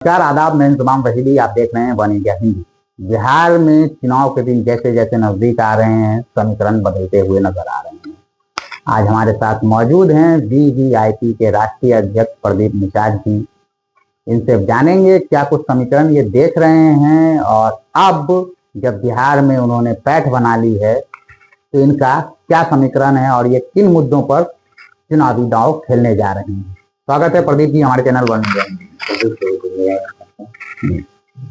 नमस्कार, आदाब। मैं तमाम रशीदी, आप देख रहे हैं वन इंडिया हिंदी। बिहार में चुनाव के दिन जैसे जैसे नजदीक आ रहे हैं, समीकरण बदलते हुए नजर आ रहे हैं। आज हमारे साथ मौजूद हैं वीवीआईपी के राष्ट्रीय अध्यक्ष प्रदीप निषाद जी। इनसे जानेंगे क्या कुछ समीकरण ये देख रहे हैं, और अब जब बिहार में उन्होंने पैठ बना ली है तो इनका क्या समीकरण है और ये किन मुद्दों पर चुनावी दांव खेलने जा रहे हैं। स्वागत है प्रदीप जी हमारे channel One India Hindi.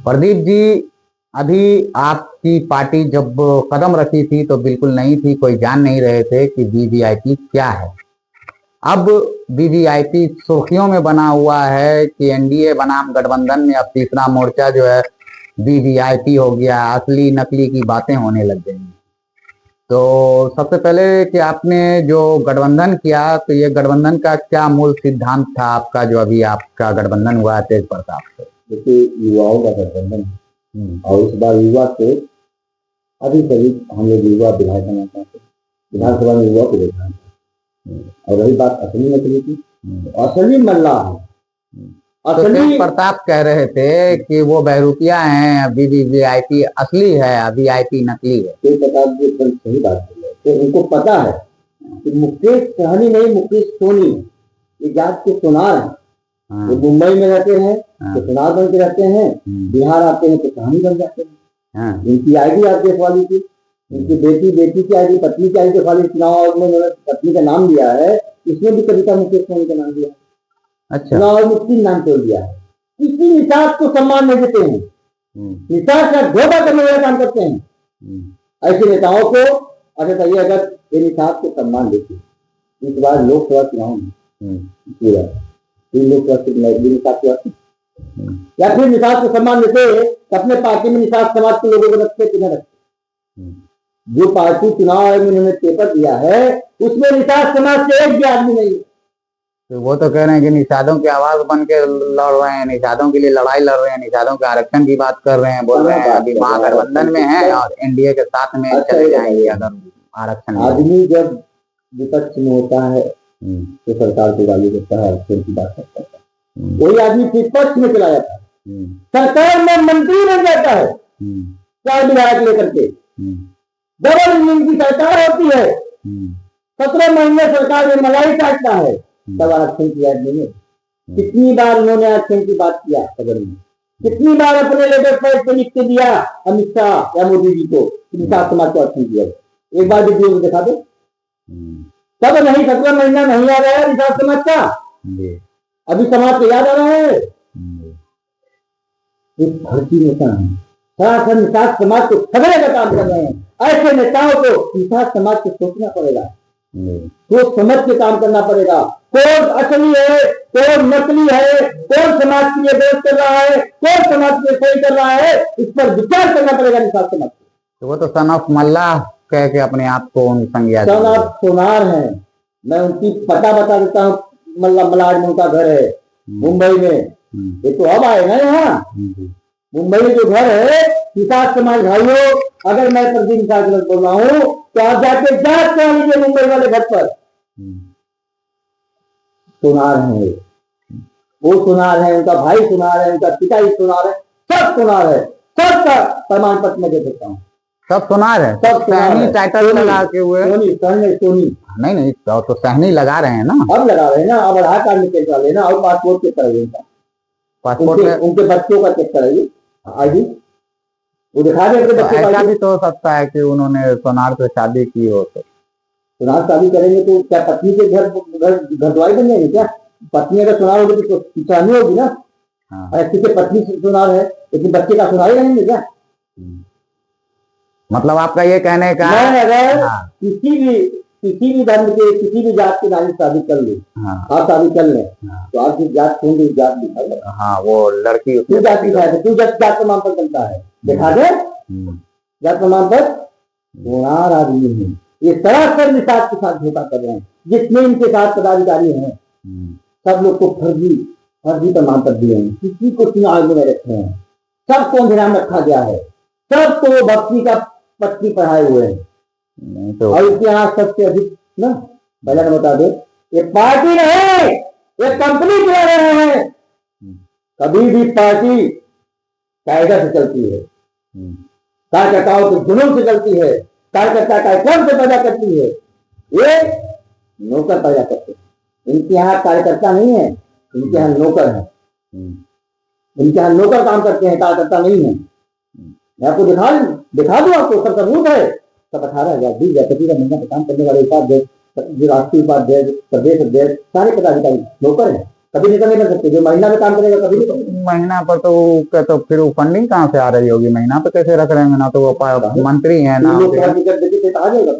Pradeep ji, अभी आपकी पार्टी जब कदम रखी थी तो बिल्कुल नहीं थी, कोई जान नहीं रहे थे कि वीवीआईपी क्या है। अब वीवीआईपी सुर्खियों में बना हुआ है कि एनडीए बनाम गठबंधन में अब तीसरा मोर्चा जो है वीवीआईपी हो गया। असली नकली की बातें होने लग गई। तो सबसे पहले कि आपने जो गठबंधन किया तो ये गठबंधन का क्या मूल सिद्धांत था आपका, जो अभी आपका गठबंधन हुआ है तेज प्रताप से? देखिए, युवाओं का गठबंधन और इस बार युवा से अभी करीब हम लोग युवा विधायक बनाना चाहते, विधानसभा में युवा को देखना। और रही बात असली नकली की, असली मल्लाह है। तो तेज प्रताप कह रहे थे कि वो बहरूपिया हैं, अभी वीवीआईपी असली है, वीआईपी नकली है। तेज प्रताप जी एकदम सही बात कर रहे हैं। तो उनको पता है कि मुकेश सहनी नहीं, मुकेश सोनी ये जात के सुनार है। वो मुंबई में रहते हैं तो सुनार बन के रहते हैं, बिहार आते हैं तो कहानी बन जाते हैं। इनकी आईडी आप देख वाली थी, इनकी बेटी की आईडी, पत्नी की आईडी वाली चुनाव आयोग में उन्होंने पत्नी का नाम दिया है, इसमें भी कविता मुकेश सोनी का नाम दिया। अच्छा, चुनाव आयोग में 3 नाम छोड़ दिया है। किसी निषाद को सम्मान नहीं देते हैं, निषाद का धोखा करने वाला काम करते हैं। ऐसे नेताओं को अच्छा चाहिए, अगर ये निषाद को सम्मान देते इस बार लोकसभा चुनाव में पूरा 3 लोकसभा सीट या फिर निषाद को सम्मान देते तो अपने पार्टी में निषाद समाज के लोगों को रखते कि न रखते। जो पार्टी चुनाव आयोग में उन्होंने पेपर दिया है उसमें निषाद समाज के एक भी आदमी नहीं है। तो वो तो कह रहे हैं कि निषादों की आवाज बन के लड़ रहे हैं, निषादों के लिए लड़ाई लड़ रहे हैं, निषादों के आरक्षण की बात कर रहे हैं, बोल रहे हैं अभी महागठबंधन में है और एनडीए के साथ में चले जाएंगे अगर आरक्षण। आदमी जब विपक्ष में होता है तो सरकार को गाली देता है, आरक्षण की बात करता है। वही आदमी विपक्ष में चला जाता है, सरकार में मंत्री बन जाता है 4 विधायक लेकर के। डबल इंजन की सरकार होती है, 17 महीने सरकार में मलाई काटता है, तब आरक्षण की याद नहीं है। कितनी बार उन्होंने आरक्षण की बात किया सदन में, कितनी बार अपने लेटर पैड पे लिख के दिया अमित शाह या मोदी जी को निषाद समाज को आरक्षण दिया। एक बार वीडियो को दिखा दो। तब नहीं 17 महीना नहीं आ रहा है निषाद समाज का, अभी समाज को याद आ रहा है। एक भर्ती नेता है, सरासर निषाद समाज को खबरें का काम कर रहे हैं। ऐसे नेताओं को निषाद समाज को सोचना पड़ेगा, सोच समझ के काम करना पड़ेगा। कौन असली है, कौन नकली है, कौन समाज के लिए दोष कर रहा है, कौन समाज के लिए सही कर रहा है, इस पर विचार करना पड़ेगा निषाद समाज को। तो वो तो सन ऑफ मल्लाह कह के अपने आप को संज्ञा सन ऑफ सोनार है। मैं उनकी पता बता देता हूँ, मलाड में उनका घर है मुंबई में। ये तो अब आए ना यहाँ मुंबई में जो घर है निषाद समाज भाइयों, अगर मैं प्रदीप निषाद बोल रहा हूँ तो आप जाके जांच करा लीजिए मुंबई वाले घर पर। सुनार है वो, सुनार है, उनका भाई सुनार है, उनका पिता ही सुनार है, सब सुनार है, सबका प्रमाण पत्र मैं दे देता हूँ। सब सुनार है, सब सहनी टाइटल लगा के हुए। सोनी नहीं तो सहनी लगा रहे हैं ना, अब लगा रहे हैं ना। अब आधार कार्ड में चेक करा लेना और पासपोर्ट चेक कराइए, पासपोर्ट में उनके बच्चों का चेक कराइए, आईडी वो दिखा दे। ऐसा भी तो हो सकता है कि उन्होंने सोनार से शादी की हो, तो सुनार शादी करेंगे तो क्या पत्नी के घर द्वारी बन जाएंगे क्या? पत्नी अगर सुनार होगी तो सहनी होगी ना। ऐसी के पत्नी सुनार है लेकिन बच्चे का सुनार ही रहेंगे क्या? मतलब आपका ये कहने का अगर किसी भी धर्म के किसी भी जात के नारी शादी कर ले, आप शादी कर ले तो आपकी जात कौन सी जात दिखाए? हाँ, वो लड़की तू जात दिखाए, तू जात प्रमाण पत्र बनता है, दिखा दे जात प्रमाण पत्र। सुनार आदमी है ये, सरासर निषाद के साथ धोखा कर रहे हैं। जितने इनके साथ पदाधिकारी हैं सब लोग को फर्जी प्रमाण पत्र दिए हैं, किसी को चुनाव में रखे हैं, सबको अंधेरा में रखा गया है, सबको भक्ति का पट्टी पढ़ाए हुए हैं। तो और इसके यहाँ सबसे अधिक ना पहले बता दे, ये पार्टी नहीं, ये कंपनी चला रहे हैं। कभी भी पार्टी कायदा से चलती है, कार्यकर्ताओं के जुनून से चलती है, कार्यकर्ता कार्यक्रम से पैदा करती है। ये नौकर पैदा करते हैं। इनके यहाँ कार्यकर्ता नहीं है, इनके यहाँ नौकर है। इनके यहाँ नौकर काम करते हैं, कार्यकर्ता नहीं है। मैं आपको दिखा दूं, आपको सब सबूत है। सब 18,000 20,000 का महीना का काम करने वाले उपाध्यक्ष, जो राष्ट्रीय उपाध्यक्ष, प्रदेश अध्यक्ष, सारे पदाधिकारी नौकर है। कभी निकल नहीं कर सकते। जो महीना में काम करेगा कभी नहीं। महीना पर तो फिर वो फंडिंग कहाँ से आ रही होगी? महीना पे कैसे रख रहे हैं? ना तो वो मंत्री है ना। लोकसभा टिकट देते कहा जाएगा?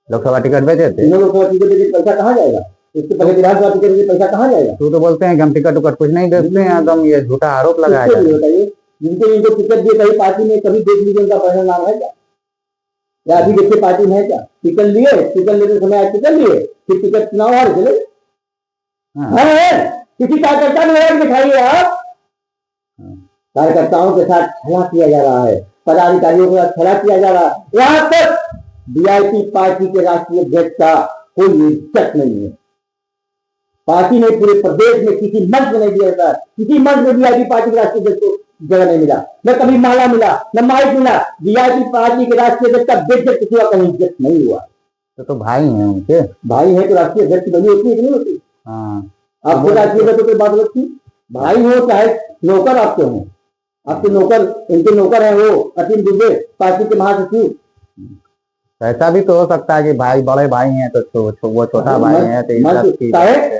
लोकसभा टिकट बेचे थे, लोकसभा टिकट देते पैसा कहाँ जाएगा? इसके पहले विधानसभा टिकट देते पैसा कहाँ जाएगा? तो बोलते हैं कि हम टिकट उकट कुछ नहीं देते हैं, एकदम ये झूठा आरोप लगाया जाता है। बताइए, जिनको टिकट दिए कहीं पार्टी में कभी देख लीजिए उनका पहला नाम है क्या? या अभी देखिए पार्टी में है क्या? टिकट लिए, टिकट लेते समय आज टिकट लिए, फिर टिकट चुनाव हार चले। किसी कार्यकर्ता ने दिखाइए आप। कार्यकर्ताओं के साथ छला किया जा रहा है, पदाधिकारियों के साथ छला किया जा रहा है। यहाँ तक वीआईपी पार्टी के राष्ट्रीय अध्यक्ष का कोई इज्जत नहीं है। पार्टी ने पूरे प्रदेश में किसी मंच में नहीं दिया जाता, किसी मंच में वीआईपी पार्टी के राष्ट्रीय अध्यक्ष को जगह नहीं मिला, न कभी माला मिला, न माइक मिला। वीआईपी पार्टी के राष्ट्रीय अध्यक्ष का बेइज्जत किसी का कहीं इज्जत नहीं हुआ। तो भाई हैं उनके, भाई है तो राष्ट्रीय अध्यक्ष बनी होती नहीं होती। आपको राष्ट्रीय अध्यक्ष की बात होती, भाई हो चाहे नौकर आपके हों, आपके नौकर, इनके नौकर है वो अतीम दुबे, पार्टी के महासचिव। ऐसा भी तो हो सकता है कि भाई बड़े भाई हैं तो वो छोटा भाई है तो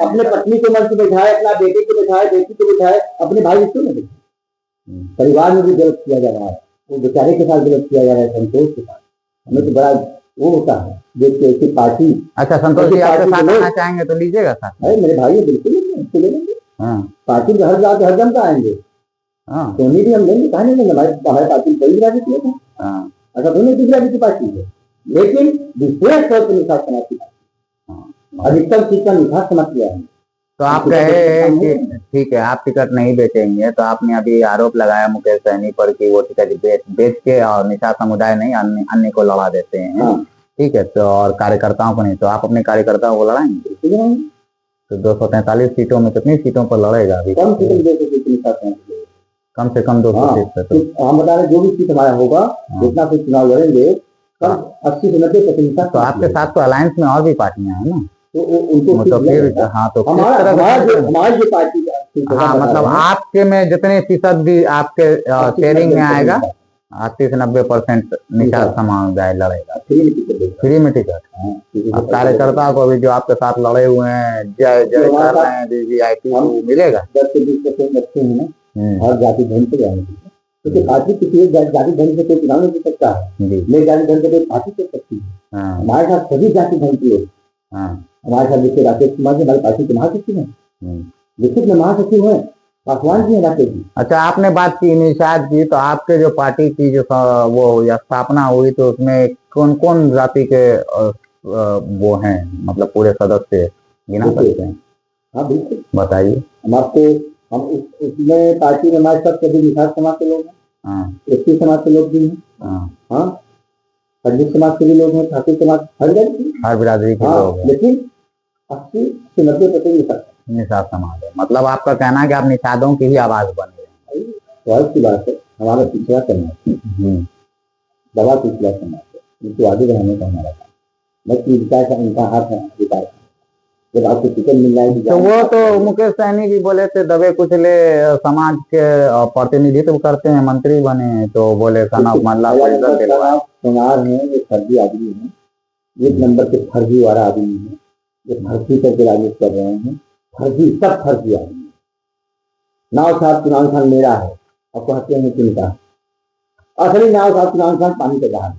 अपने पत्नी को मंच बैठाए, अपना बेटे को बैठाए, बेटी को बैठाए, अपने भाई क्यों नहीं बैठाए? परिवार में भी गलत किया जा रहा है, वो बेचारे के साथ गलत किया जा रहा है, संतोष के साथ। हमें तो बड़ा वो होता है देख के ऐसी पार्टी। अच्छा संतोष जी, आपके साथ आना चाहेंगे तो लीजिएगा साथ? अरे मेरे भाई बिल्कुल ले लेंगे। पार्टी में हर जाके हर जनता आएंगे। सोनी भी हम लेंगे, कहा नहीं लेंगे? हमारे पार्टी में कई राजनीति है, ऐसा तो नहीं दूसरा की पार्टी है, लेकिन विशेष तौर पर निकास समाज की अधिकतम सीट का निकास समाज किया है। तो आप कहे कि ठीक है आप टिकट नहीं बेचेंगे, तो आपने अभी आरोप लगाया मुकेश सहनी पर कि वो टिकट बेच के और निशा समुदाय नहीं अन्य को लड़ा देते हैं। ठीक है, तो और कार्यकर्ताओं को नहीं, तो आप अपने कार्यकर्ताओं को लड़ाएंगे? तो 243 सीटों में कितनी सीटों पर लड़ेगा अभी? कम से कम 200 सीट। हम बता रहे जो भी सीट हमारा होगा, जितना से चुनाव लड़ेंगे, 80 से 90%। तो आपके साथ तो अलायंस में और भी पार्टियां हैं ना, तो उनको तो फिर तो हमारी जो पार्टी, मतलब आपके में जितने फीसद भी आपके शेयरिंग में आएगा 80 से 90% निशाद समुदाय लड़ेगा फ्री में टिकट। अब कार्यकर्ता को भी जो आपके साथ लड़े हुए हैं, जय जय कर रहे हैं, वीवीआईपी मिलेगा 10 से 20% रखते हैं ना, हर जाति धर्म से जाएंगे, क्योंकि पार्टी किसी एक जाति धर्म से कोई चुनाव नहीं जीत सकता है, मेरे जाति धर्म से कोई पार्टी कर सकती है। हमारे साथ सभी जाति धर्म के लोग, हमारे साथ जैसे राकेश कुमार जी हमारी पार्टी के महासचिव हैं, लिखित में महासचिव है, पासवान जी है राकेश जी। अच्छा, आपने बात की निषाद की, तो आपके जो पार्टी की जो वो स्थापना हुई, तो उसमें कौन कौन जाति के वो हैं, मतलब पूरे सदस्य गिना सकते हैं? हाँ बिल्कुल बताइए। हम उसमें पार्टी में हमारे सब सभी निषाद समाज के लोग हैं, एसटी समाज के लोग भी हैं, पंडित समाज के भी लोग हैं, ठाकुर समाज, हर बिरादरी के लोग हैं, लेकिन 80 से 90% निषाद समाज है। मतलब आपका कहना है कि आप निषादों की ही आवाज बन रहे हैं? बहुत की बात है, हमारा पिछड़ा समाज है, दवा पिछड़ा समाज है, इनको आगे बढ़ाने का हमारा काम, मैं विकास उनका हाथ है, विकास जब आपको टिकट मिल जाएगी। तो वो तो मुकेश सहनी भी बोले थे दबे कुचले समाज के प्रतिनिधित्व करते हैं, मंत्री बने, तो बोले कनक मल्ला कुमार है, ये फर्जी आदमी है, एक नंबर के फर्जी वाला आदमी है, ये फर्जी करके राजनीति कर रहे हैं, फर्जी, सब फर्जी आदमी है। नाव साहब चुनाव खान मेरा है, आपको हत्या में चिंता, असली नाव साहब चुनाव खान पानी का जहाज है,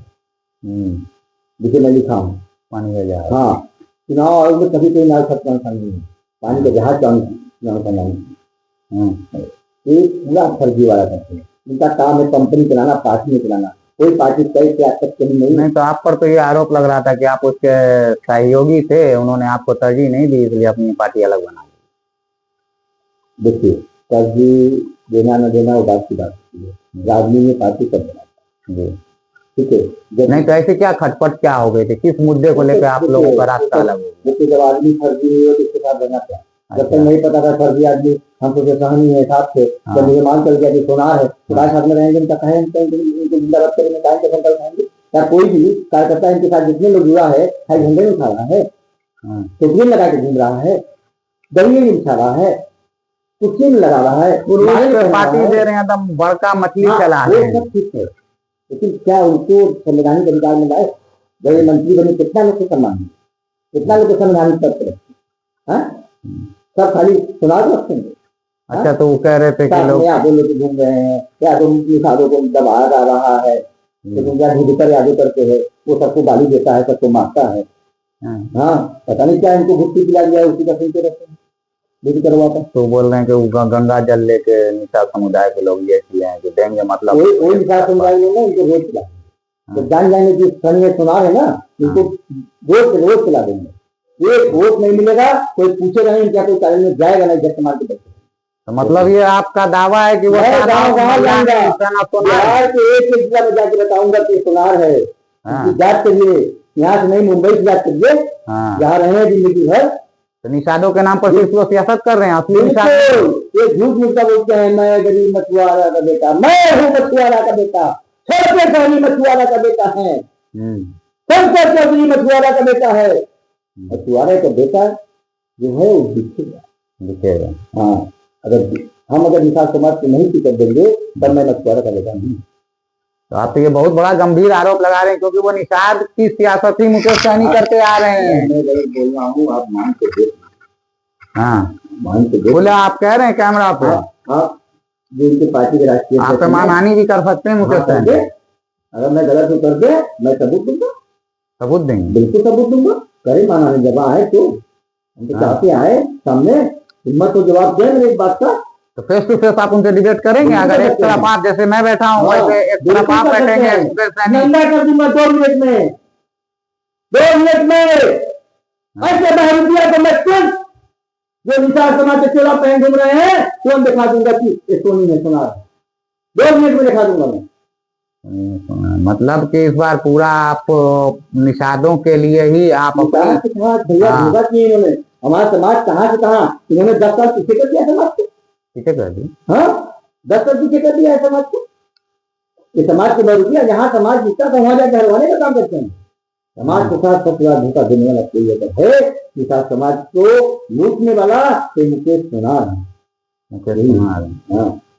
जिसे मैं लिखा हूँ पानी का जहाज। हाँ, चुनाव आयोग में कभी कोई नाव साहब चुनाव खान नहीं है, पानी का जहाज चुनाव का नाम है। ये पूरा फर्जी वाला करते हैं, इनका काम है कंपनी चलाना, पार्टी में चलाना, कोई पार्टी तय से आज तक कहीं नहीं। तो आप पर तो ये आरोप लग रहा था कि आप उसके सहयोगी थे, उन्होंने आपको तरजीह नहीं दी, इसलिए अपनी पार्टी अलग बना दी। देखिए, तरजीह देना न देना वो बात की बात है, राजनीति में पार्टी कब बनाता है, ठीक है। नहीं तो ऐसे क्या खटपट क्या हो गए थे, किस मुद्दे को लेकर आप लोगों का रास्ता अलग हो गया? जब आदमी फर्जी हुई हो तो उसके साथ रहना क्या, जब तक नहीं पता था फर्जी आदमी हमको जो सहनी है साथ से, जब मुझे मान कर गया कि सोनार है तो साथ में रहेंगे, इनका कहें इनको जिंदाबाद करेंगे, कहें के संकल्प खाएंगे या कोई भी कार्यकर्ता इनके साथ जितने लोग जुड़ा है खाली झंडे में उठा रहा है, टोकरी में लगा के घूम रहा है, दरिये में बिछा रहा है, कुर्सी में लगा रहा है, पार्टी दे रहे हैं, एकदम बड़का मछली चला रहे हैं। सब ठीक है, लेकिन क्या उनको संवैधानिक अधिकार में लाए? बड़े मंत्री बने, कितना लोग को सम्मान, कितना लोग को संवैधानिक पद रखते, सब खाली सुना रखेंगे। अच्छा, तो वो कह रहे थे कि लोग यादों लेके घूम रहे हैं, यादों निषादों को दबाया जा रहा है, लेकिन क्या ढूंढकर यादों करते हैं, वो सबको गाली देता है, सबको मारता है। हाँ, पता नहीं क्या इनको घुट्टी पिला दिया है, उसी का सुनते रहते हैं। करवाता तो बोल रहे हैं कि गंगा जल लेके निशा समुदाय के लोग ये किए हैं कि देंगे, मतलब वही निशा समुदाय लोग ना इनको रोज पिला, जब जान जाएंगे कि सन में सुना है ना, इनको रोज पिला देंगे। ये वोट नहीं मिलेगा, कोई पूछेगा नहीं, क्या कोई कार्य में जाएगा नहीं, जब समाज के बच्चे। तो मतलब ये आपका दावा है कि वो बिहार के एक जिला में जाके बताऊंगा कि सुनार है, जांच करिए, यहाँ से नहीं मुंबई से जांच करिए, जहाँ रहे हैं जिंदगी भर। तो निषादों के नाम पर सिर्फ वो सियासत कर रहे हैं, असली ये झूठ मुद्दा बोलते हैं, मैं गरीब मछुआरा का बेटा, मैं हूँ मछुआरा का बेटा, छोटे चौधरी मछुआरा का बेटा है, सबसे चौधरी मछुआरा का बेटा है। मछुआरा का बेटा जो है वो दिखेगा। हाँ, अगर निषाद समाज को नहीं टिकट देंगे तब मैं मछुआरा का बेटा नहीं। तो आप तो ये बहुत बड़ा गंभीर आरोप लगा रहे हैं, क्योंकि वो निषाद की सियासत ही मुकेश सहनी करते आ रहे हैं। मैं गलत बोल रहा हूँ, आप मान के देख। हाँ, मान के देख। बोले आप कह रहे हैं कैमरा पे, आप जो इनके पार्टी के राष्ट्रीय आप पे मानहानि भी कर सकते हैं मुकेश सहनी। अगर मैं गलत उत्तर दे, मैं सबूत दूंगा। सबूत देंगे? बिल्कुल सबूत दूंगा। करे मानहानि, जब आए तो हम तो चाहते आए सामने, हिम्मत तो जवाब दे मेरी एक बात का। तो फेस टू फेस आप उनसे डिबेट करेंगे? अगर एक तरफ आप, जैसे मैं बैठा हूँ वैसे एक तरफ आप बैठेंगे, कर दूंगा 2 मिनट में, 2 मिनट में ऐसे बहर दिया तो मैं तुम जो निषाद समाज के चोला पहन घूम रहे हैं, कौन दिखा दूंगा कि ये सोनी है सुना, 2 मिनट में दिखा दूंगा मैं। मतलब कि इस बार पूरा आप निषादों के लिए ही आप भैया होगा कि इन्होंने हमारा समाज कहाँ से कहाँ, इन्होंने 10 साल पीछे कर दिया समाज को, पीछे कर दी। हाँ, 10 साल पीछे कर दिया है समाज को। ये समाज को रुपया, जहाँ समाज जीतता था वहां जाकर हरवाने का काम करते हैं। समाज के साथ सबसे ज्यादा धोखा देने वाला कोई है, निषाद समाज को लूटने वाला तो मुकेश सुनार है। हाँ,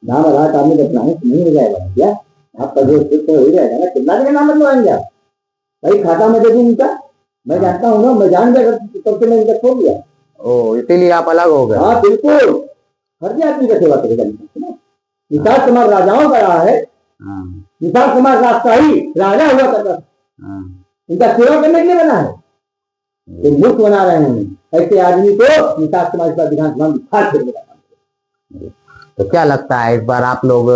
नाम आधार कार्ड में अपना नहीं हो जाएगा भैया, आपका जो हो ही जाएगा ना, कितना जगह नाम लगवाएंगे आप? भाई खाता में दे दूं उनका, मैं जानता हूँ ना, मैं जान गया तब से मैं इनका छोड़ दिया। ओ, इसीलिए आप अलग हो गए? हाँ बिल्कुल, फर्जी आदमी का सेवा करेगा निषाद समाज राजाओं का रहा है, निषाद समाज राजशाही राजा हुआ करता था, इनका सेवा करने के लिए बना है, तो मुफ्त बना रहे हैं ऐसे आदमी को निषाद समाज का विधानसभा में खास करने का काम। तो क्या लगता है इस बार आप लोग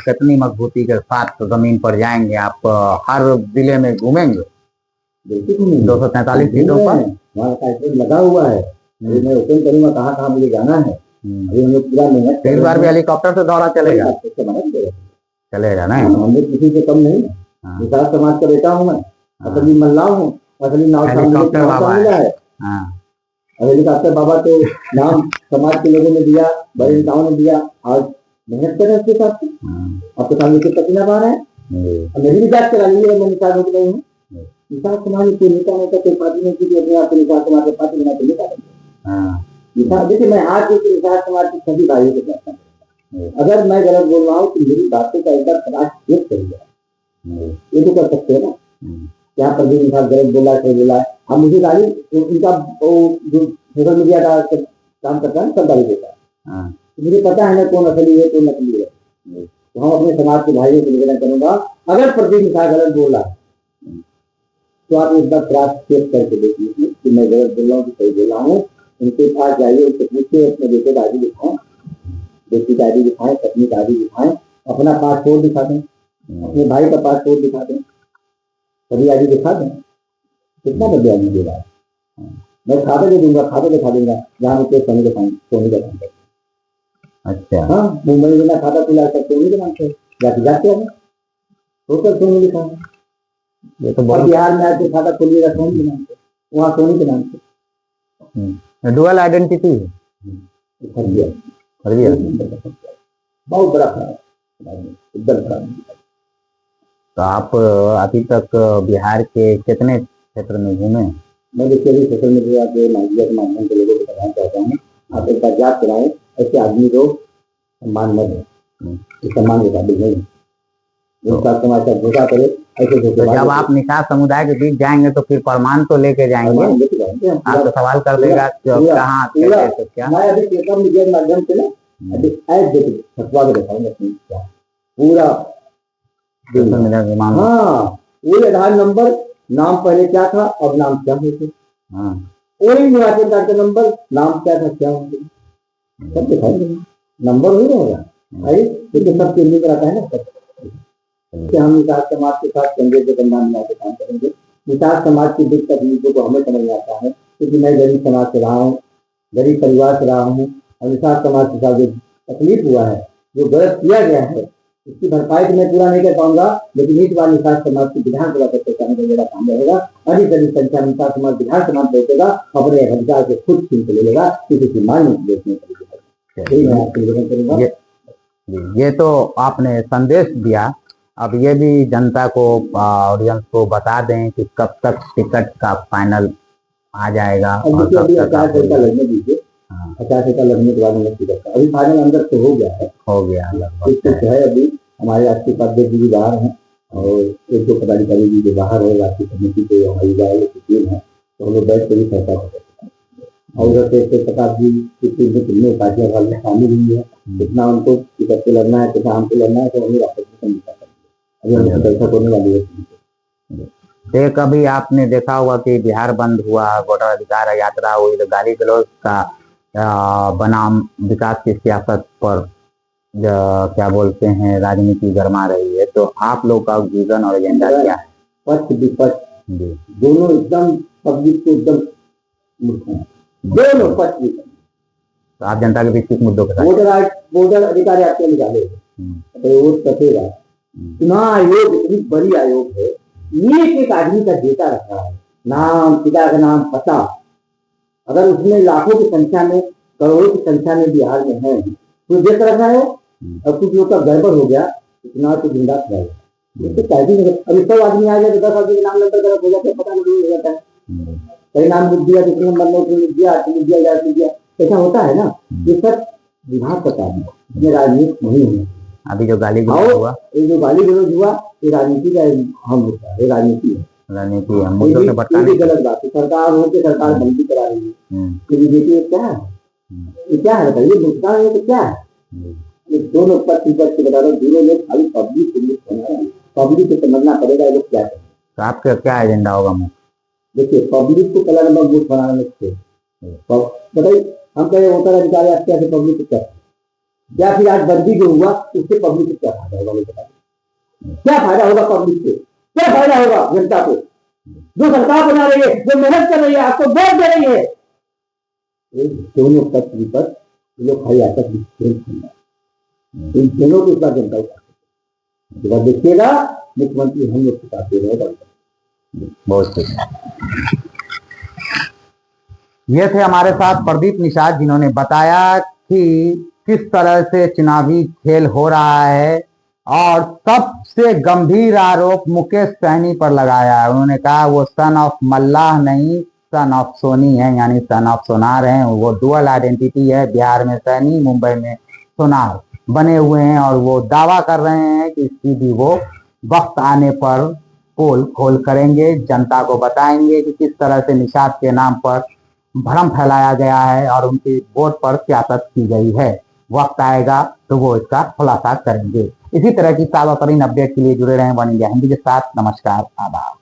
कितनी मजबूती के साथ जमीन पर जाएंगे? आप हर जिले में घूमेंगे? 243 सीटों पर वहाँ कार्यक्रम लगा हुआ है, मैं ओपन करूंगा कहाँ कहाँ मुझे जाना है। अभी हम लोग पूरा मेहनत, इस बार भी हेलीकॉप्टर से दौरा चलेगा? चलेगा ना, हम लोग किसी से कम नहीं। निषाद समाज का बेटा हूँ मैं, असली मल्ला हूँ, असली हेलीकॉप्टर बाबा है। हेलीकॉप्टर बाबा तो नाम समाज के लोगों ने दिया, बड़े नेताओं ने दिया, आज मेहनत कर रहे हैं उसके साथ। आपके सामने के पसीना बहा रहे हैं, मेरी भी जांच करा लीजिए, मैं निषाद नहीं हूँ। निषाद समाज कोई नेता होता, कोई पार्टी नहीं की अपने आप को निषाद समाज के पार्टी बना के निकालेंगे। देखिए, मैं आज निषाद समाज की सभी भाइयों को कहता हूँ, अगर मैं गलत बोल रहा हूँ तो मेरी बातों का एक बार तलाश चेक करिए, ये तो कर सकते हैं ना। यहाँ पर भी निषाद गलत बोला है, बोला है, हम मुझे गाली, उनका जो सोशल मीडिया का काम करता है सब गाली देता है, मुझे पता है ना कौन असली है कौन नकली है। तो हम अपने समाज के भाइयों को निवेदन करूंगा, अगर प्रदीप निषाद गलत बोल रहा है तो आप एक बार क्रॉस चेक करके देख लीजिए कि मैं गलत बोल रहा हूँ कि सही बोल रहा हूँ। उनके पास जाइए, उनसे पूछिए, अपने बेटे का आईडी दिखाएं, बेटी का आईडी दिखाएं, पत्नी का आईडी दिखाएं, अपना पासपोर्ट दिखा दें, अपने भाई का पासपोर्ट दिखा दें, सभी आईडी दिखा दें। कितना बदले आईडी दे रहा है, मैं खाता दे दूंगा, खाता दिखा दूंगा जहाँ मुझे सोनी का काम। अच्छा, हाँ, मुंबई में ना खाता खुला है सोनी के नाम से, जाके जाते हैं टोटल सोनी लिखा है। ये तो बिहार में आके खाता खोलिएगा सोनी के नाम से, वहाँ सोनी के नाम से। डुअल आइडेंटिटी है। फर्जी बहुत बड़ा खराब, एकदम खराब। तो आप अभी तक बिहार के कितने क्षेत्र में घूमे? मैं देखिए अभी सोशल मीडिया के माध्यम से लोगों को बताना चाहता हूँ, आप एक बार याद कराएं, ऐसे आदमी को सम्मान न दें, सम्मान के काबिल नहीं, उनका समाज का धोखा करे ऐसे। तो जब आप निषाद समुदाय के बीच जाएंगे तो फिर प्रमाण तो लेके जाएंगे, आप तो सवाल कर देगा कहाँ क्या। मैं अभी सोशल मीडिया के माध्यम से ना अभी ऐड फटवा के दिखाऊंगा पूरा। हाँ, वही आधार नंबर, नाम पहले क्या था अब नाम क्या होते, वही निवासी कार्ड का नंबर, नाम क्या था क्या होते, सब दिखाएंगे। नंबर नहीं रहेगा भाई, क्योंकि सब चेंज कराता है ना। हम निषाद समाज के साथ संजय के बंधन मिला के काम करेंगे। निषाद समाज की दुख तकलीफों को हमें समझ में आता है, क्योंकि मैं गरीब समाज से रहा हूँ, गरीब परिवार से रहा हूँ, और निषाद समाज के साथ जो तकलीफ हुआ है, जो गलत किया गया है, इसकी भरपाई तो मैं पूरा नहीं कर पाऊंगा, लेकिन इस बार निषाद समाज की विधानसभा तक पहुंचाने का मेरा काम रहेगा। अधिक अधिक संख्या में निषाद समाज विधानसभा पहुंचेगा, अपने अधिकार से खुद छीन के ले लेगा, किसी की मांग नहीं करेगा। ये तो आपने संदेश दिया, अब ये भी जनता को, ऑडियंस को बता दें कि कब तक टिकट का फाइनल आ जाएगा। अभी 50 लगने दीजिए, 50 लगने के बाद अभी फाइनल अंदर से हो गया है, है। अभी हमारे राष्ट्रीय उपाध्यक्ष जी बाहर हैं और एक दो पदाधिकारी जी जो बाहर है, राष्ट्रीय समिति के हमारी टीम है, तो हम लोग बैठ कर भी फैसला कर सकते हैं। और उधर प्रकाश जी की टीम में कितने पार्टियां वाले शामिल हुई है, कितना उनको टिकट पे लड़ना है, कितना हमको लड़ना है, तो हम लोग आपस में समझौता करेंगे। अभी हम बैठक होने वाली है। एक अभी आपने देखा होगा कि बिहार बंद हुआ, वोटर अधिकार यात्रा हुई, तो गाली गलौज का बनाम विकास की सियासत पर क्या बोलते हैं राजनीति गरमा रही है, तो आप लोग का विजन और एजेंडा क्या है? पक्ष विपक्ष दोनों एकदम पब्लिक को एकदम दोनों पक्ष विपक्ष। तो आप जनता के बीच किस मुद्दों के साथ? वोटर अधिकार आपको निकाले, वोट कटेगा। चुनाव आयोग इतनी बड़ी आयोग है, एक आदमी का डेटा रखा है, नाम, पिता का नाम, पता। अगर उसमें लाखों की संख्या में, करोड़ों की संख्या में बिहार में है, तो देख रखा है, और कुछ लोग का गड़बड़ हो गया, इतना तो जिंदा रहेगा। अभी 100 आदमी आ जाए तो 10 आदमी के नाम नंबर गलत हो जाता है, पता नहीं हो जाता है। कई नाम लिख दिया, किसी नंबर में लिख दिया, ऐसा होता है ना। ये सब विभाग का काम है, ये राजनीति नहीं है। अभी जो गाली गलौज हुआ, ये राजनीति का हम होता है, राजनीति है, राजनीति है, मुद्दों से भटकाने की गलत बात है। सरकार हो के सरकार बंदी करा रही है, बीजेपी क्या है, ये क्या है बताइए, नुकसान है तो क्या है? ये दोनों पक्ष से बता रहे, दोनों लोग खाली पब्लिक को समझना पड़ेगा ये लोग क्या है। तो आपका क्या एजेंडा होगा? देखिए, पब्लिक को कलर नंबर बूथ बनाने से बताइए, हम कहे वोटर अधिकार क्या से पब्लिक को क्या, या फिर आज बंदी जो हुआ उससे पब्लिक को क्या फायदा होगा? बताइए, क्या फायदा होगा पब्लिक से, क्या फायदा होगा जनता को? जो सरकार बना रही है, जो मेहनत कर रही है, आपको वोट दे रही है, दोनों पक्ष विपक्ष लोग खाली आपस में इन दोनों को इतना जनता जब देखिएगा, मुख्यमंत्री हम लोग सिखाते रहेगा। बहुत ये थे हमारे साथ प्रदीप निषाद, जिन्होंने बताया कि किस तरह से चुनावी खेल हो रहा है, और सबसे गंभीर आरोप मुकेश सहनी पर लगाया है। उन्होंने कहा वो सन ऑफ मल्लाह नहीं, सन ऑफ सोनी है, यानी सन ऑफ सोनार है। वो डुअल आइडेंटिटी है, बिहार में सहनी, मुंबई में सोनार बने हुए हैं, और वो दावा कर रहे हैं कि इसकी भी वो वक्त आने पर पोल खोल करेंगे, जनता को बताएंगे कि किस तरह से निषाद के नाम पर भ्रम फैलाया गया है और उनकी वोट पर सियासत की गई है। वक्त आएगा तो वो इसका खुलासा करेंगे। इसी तरह की ताज़ा तरीन अपडेट के लिए जुड़े रहें वन इंडिया हिंदी के साथ। नमस्कार, आदाब।